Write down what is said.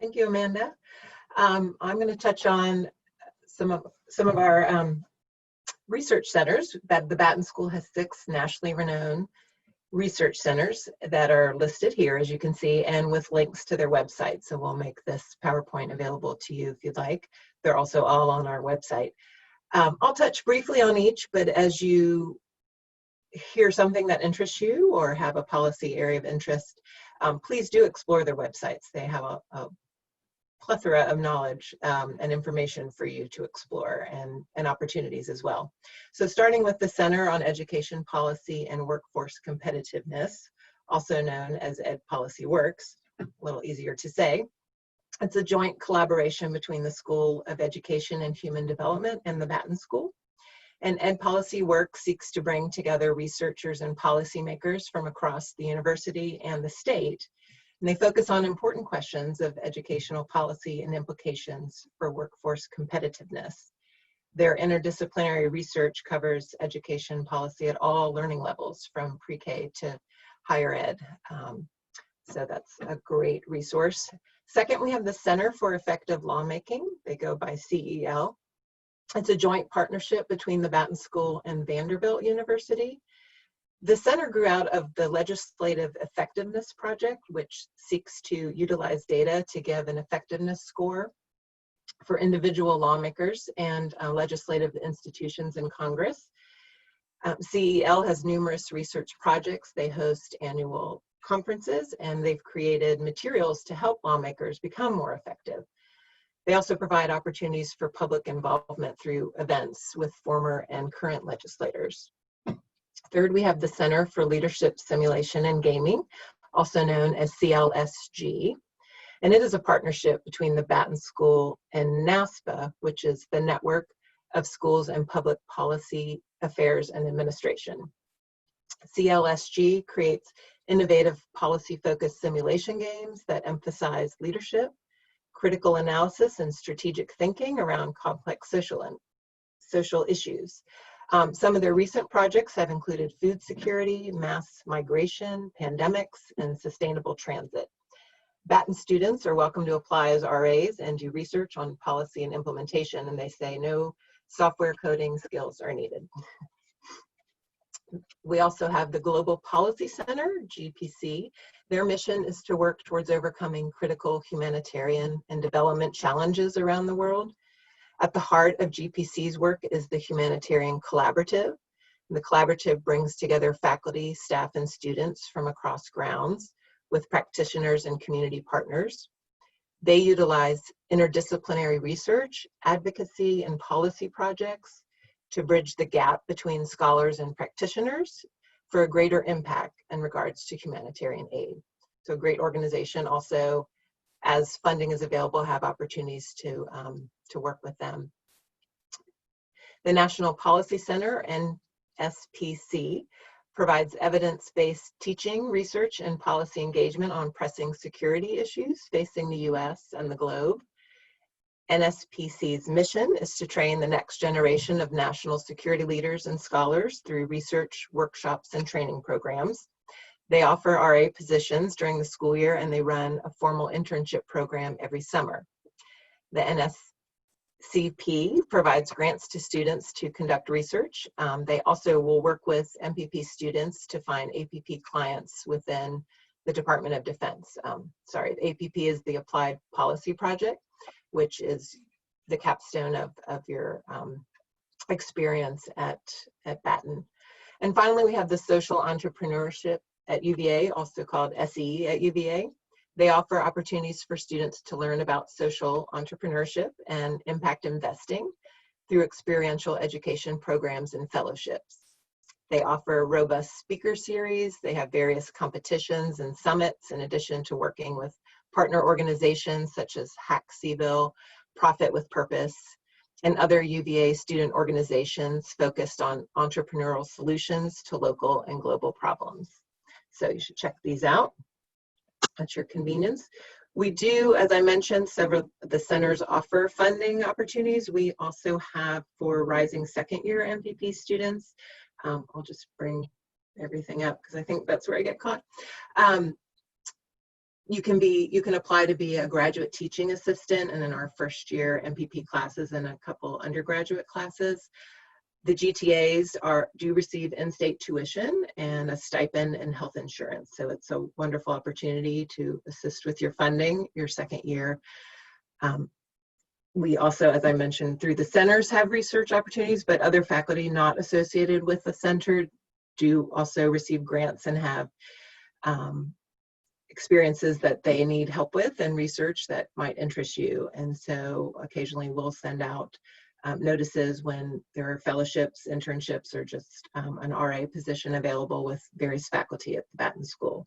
Thank you, Amanda. I'm going to touch on some of our research centers. The Batten School has 6 nationally renowned research centers that are listed here, as you can see, and with links to their website. So we'll make this PowerPoint available to you if you'd like. They're also all on our website. I'll touch briefly on each, but as you hear something that interests you or have a policy area of interest, please do explore their websites. They have a plethora of knowledge and information for you to explore, and opportunities as well. So starting with the Center on Education Policy and Workforce Competitiveness, also known as Ed Policy Works, a little easier to say. It's a joint collaboration between the School of Education and Human Development and the Batten School. And Ed Policy Works seeks to bring together researchers and policymakers from across the university and the state. And they focus on important questions of educational policy and implications for workforce competitiveness. Their interdisciplinary research covers education policy at all learning levels, from pre-K to higher ed. So that's a great resource. Second, we have the Center for Effective Lawmaking. They go by CEL. It's a joint partnership between the Batten School and Vanderbilt University. The center grew out of the Legislative Effectiveness Project, which seeks to utilize data to give an effectiveness score for individual lawmakers and legislative institutions in Congress. CEL has numerous research projects. They host annual conferences, and they've created materials to help lawmakers become more effective. They also provide opportunities for public involvement through events with former and current legislators. Third, we have the Center for Leadership Simulation and Gaming, also known as CLSG. And it is a partnership between the Batten School and NASPA, which is the Network of Schools and Public Policy Affairs and Administration. CLSG creates innovative policy-focused simulation games that emphasize leadership, critical analysis, and strategic thinking around complex social issues. Some of their recent projects have included food security, mass migration, pandemics, and sustainable transit. Batten students are welcome to apply as RAs and do research on policy and implementation, and they say no software coding skills are needed. We also have the Global Policy Center, GPC. Their mission is to work towards overcoming critical humanitarian and development challenges around the world. At the heart of GPC's work is the Humanitarian Collaborative. The collaborative brings together faculty, staff, and students from across grounds with practitioners and community partners. They utilize interdisciplinary research, advocacy, and policy projects to bridge the gap between scholars and practitioners for a greater impact in regards to humanitarian aid. So a great organization. Also, as funding is available, have opportunities to work with them. The National Policy Center, NSPC, provides evidence-based teaching, research, and policy engagement on pressing security issues facing the US and the globe. NSPC's mission is to train the next generation of national security leaders and scholars through research, workshops, and training programs. They offer RA positions during the school year, and they run a formal internship program every summer. The NSCP provides grants to students to conduct research. They also will work with MPP students to find APP clients within the Department of Defense. The APP is the Applied Policy Project, which is the capstone of your experience at Batten. And finally, we have the Social Entrepreneurship at UVA, also called SE at UVA. They offer opportunities for students to learn about social entrepreneurship and impact investing through experiential education programs and fellowships. They offer a robust speaker series. They have various competitions and summits, in addition to working with partner organizations such as Hack Seville, Profit with Purpose, and other UVA student organizations focused on entrepreneurial solutions to local and global problems. So you should check these out at your convenience. We do, as I mentioned, several of the centers offer funding opportunities. We also have for rising second-year MPP students. I'll just bring everything up because I think that's where I get caught. you can apply to be a graduate teaching assistant and in our first year MPP classes and a couple undergraduate classes. The GTAs do receive in-state tuition and a stipend and health insurance. So it's a wonderful opportunity to assist with your funding your second year. We also, as I mentioned, through the centers have research opportunities, but other faculty not associated with the center do also receive grants and have experiences that they need help with and research that might interest you. And so occasionally we'll send out notices when there are fellowships, internships, or just an RA position available with various faculty at the Batten School.